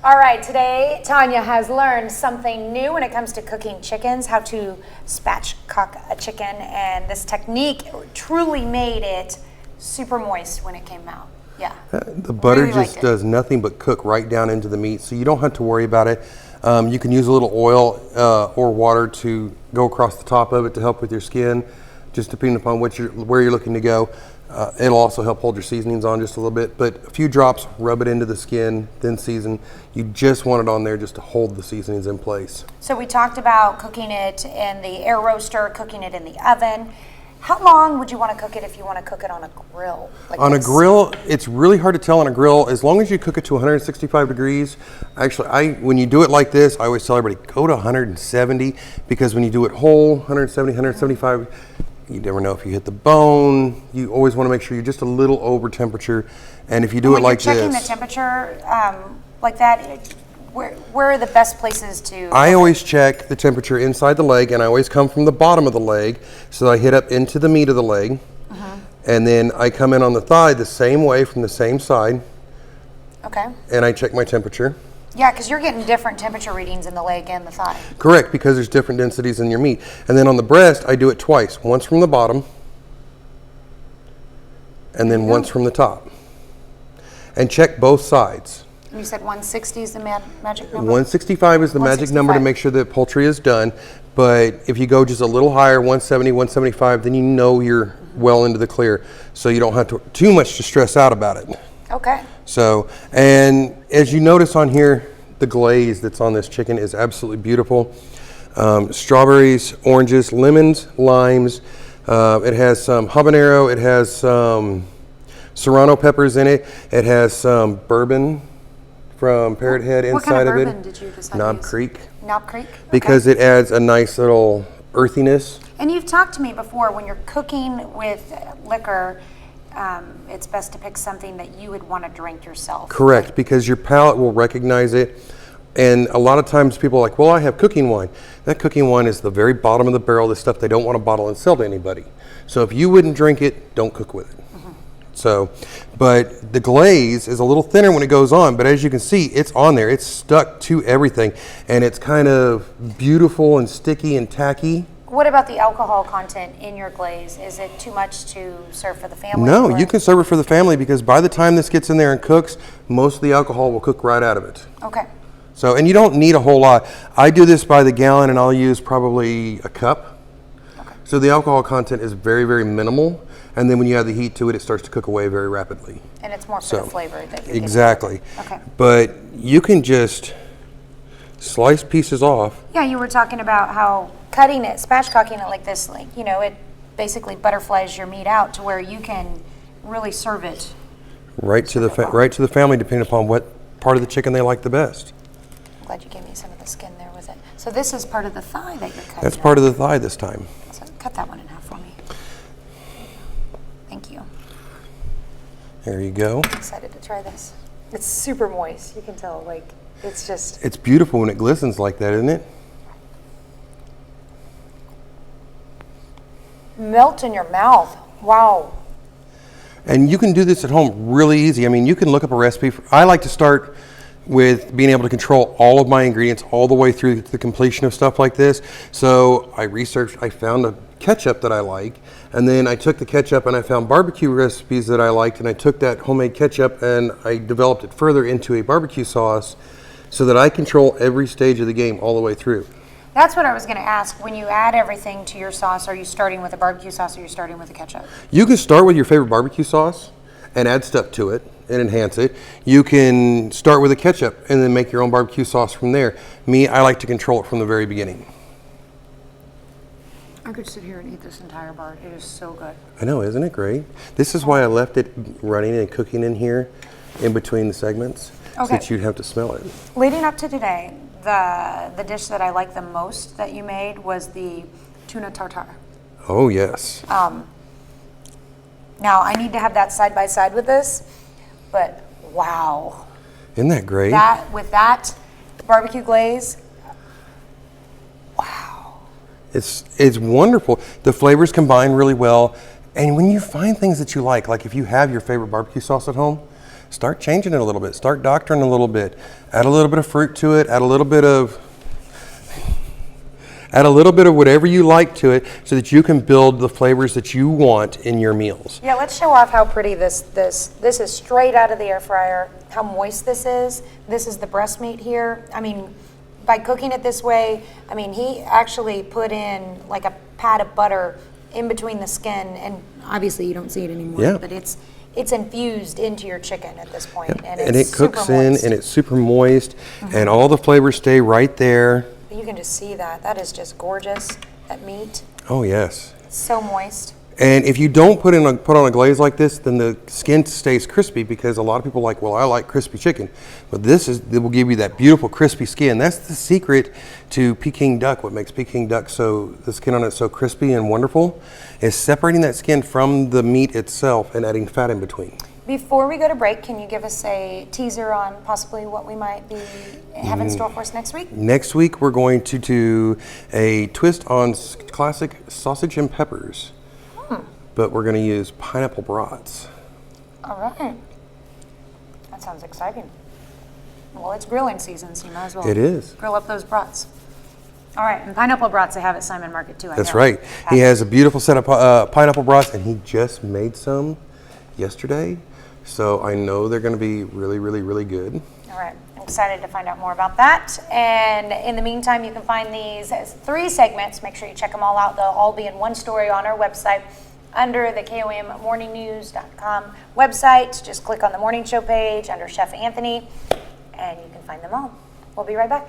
All right, today Tanya has learned something new when it comes to cooking chickens, how to spatchcock a chicken, and this technique truly made it super moist when it came out. Yeah. The butter really just does nothing but cook right down into the meat, so you don't have to worry about it. You can use a little oil or water to go across the top of it to help with your skin, just depending upon where you're looking to go. It'll also help hold your seasonings on just a little bit, but a few drops, rub it into the skin, then season. You just want it on there just to hold the seasonings in place. So we talked about cooking it in the air roaster, cooking it in the oven. How long would you want to cook it if you want to cook it on a grill? On a grill, it's really hard to tell on a grill. As long as you cook it to 165 degrees, actually, when you do it like this, I always tell everybody, go to 170, because when you do it whole, 170, 175, you never know if you hit the bone. You always want to make sure you're just a little over temperature. And if you do it like this. When you're checking the temperature like that, where are the best places to? I always check the temperature inside the leg, and I always come from the bottom of the leg. So I hit up into the meat of the leg. And then I come in on the thigh the same way from the same side. Okay. And I check my temperature. Yeah, because you're getting different temperature readings in the leg and the thigh. Correct, because there's different densities in your meat. And then on the breast, I do it twice. Once from the bottom, and then once from the top. And check both sides. And you said 160 is the magic number? 165 is the magic number to make sure that poultry is done. But if you go just a little higher, 170, 175, then you know you're well into the clear. So you don't have too much to stress out about it. Okay. So, and as you notice on here, the glaze that's on this chicken is absolutely beautiful. Strawberries, oranges, lemons, limes. It has some habanero. It has some serrano peppers in it. It has some bourbon from Parrot Head inside of it. What kind of bourbon did you decide Knob to use? Creek. Knob Creek? Because it adds a nice little earthiness. And you've talked to me before, when you're cooking with liquor, it's best to pick something that you would want to drink yourself. Correct, because your palate will recognize it. And a lot of times people are like, well, I have cooking wine. That cooking wine is the very bottom of the barrel, the stuff they don't want to bottle and sell to anybody. So if you wouldn't drink it, don't cook with it. So, but the glaze is a little thinner when it goes on, but as you can see, it's on there. It's stuck to everything, and it's kind of beautiful and sticky and tacky. What about the alcohol content in your glaze? Is it too much to serve for the family? No, you can serve it for the family, because by the time this gets in there and cooks, most of the alcohol will cook right out of it. Okay. So, and you don't need a whole lot. I do this by the gallon, and I'll use probably a cup. Okay. So the alcohol content is very, very minimal. And then when you add the heat to it, it starts to cook away very rapidly. And it's more for the flavor that you're exactly. getting. Okay. But you can just slice pieces off. Yeah, you were talking about how cutting it, spatchcocking it like this, like, you know, it basically butterflies your meat out to where you can really serve it. Right to the family, depending upon what part of the chicken they like the best. I'm glad you gave me some of the skin there with it. So this is part of the thigh that you're cutting. That's part of the thigh this time. So cut that one in half for me. Thank you. There you go. I'm excited to try this. It's super moist. You can tell, like, it's just... It's beautiful when it glistens like that, isn't it? Melt in your mouth. Wow. And you can do this at home really easy. I mean, you can look up a recipe. I like to start with being able to control all of my ingredients all the way through to the completion of stuff like this. So I researched, I found a ketchup that I like, and then I took the ketchup and I found barbecue recipes that I liked, and I took that homemade ketchup and I developed it further into a barbecue sauce so that I control every stage of the game all the way through. That's what I was going to ask. When you add everything to your sauce, are you starting with a barbecue sauce or are you starting with a ketchup? You can start with your favorite barbecue sauce and add stuff to it and enhance it. You can start with a ketchup and then make your own barbecue sauce from there. Me, I like to control it from the very beginning. I could sit here and eat this entire bar. It is so good. I know, isn't it great? This is why I left it running and cooking in here in between the segments, so that you'd have to smell it. Leading up to today, the dish that I liked the most that you made was the Tuna Tartare. Oh, yes. Now, I need to have that side by side with this, but wow. Isn't that great? With that barbecue glaze, wow. It's wonderful. The flavors combine really well. And when you find things that you like if you have your favorite barbecue sauce at home, start changing it a little bit. Start doctoring a little bit. Add a little bit of fruit to it. Add a little bit of whatever you like to it so that you can build the flavors that you want in your meals. Yeah, let's show off how pretty this is straight out of the air fryer, how moist this is. This is the breast meat here. I mean, by cooking it this way, I mean, he actually put in like a pat of butter in between the skin, and obviously you don't see it anymore, Yeah. but it's infused into your chicken at this point. Yep. And it cooks in, moist. and it's super moist, and all the flavors stay right there. You can just see that. That is just gorgeous, that meat. Oh, yes. It's so moist. And if you don't put on a glaze like this, then the skin stays crispy, because a lot of people are like, well, I like crispy chicken. But it will give you that beautiful crispy skin. That's the secret to Peking duck. What makes Peking duck the skin on it so crispy and wonderful is separating that skin from the meat itself and adding fat in between. Before we go to break, can you give us a teaser on possibly what we might be have in store for us next week? Next week, we're going to do a twist on classic sausage and peppers. But we're going to use pineapple brats. All right. That sounds exciting. Well, it's grilling season, so you might as well It is. grill up those brats. All right, and pineapple brats they have at Simon Market too. That's right. He has a beautiful set of pineapple brats, and he just made some yesterday. So I know they're going to be really, really, really good. All right, I'm excited to find out more about that. And in the meantime, you can find these as 3 segments. Make sure you check them all out. They'll all be in one story on our website under the KOMMorningnews.com website. Just click on the morning show page under Chef Anthony, and you can find them all. We'll be right back.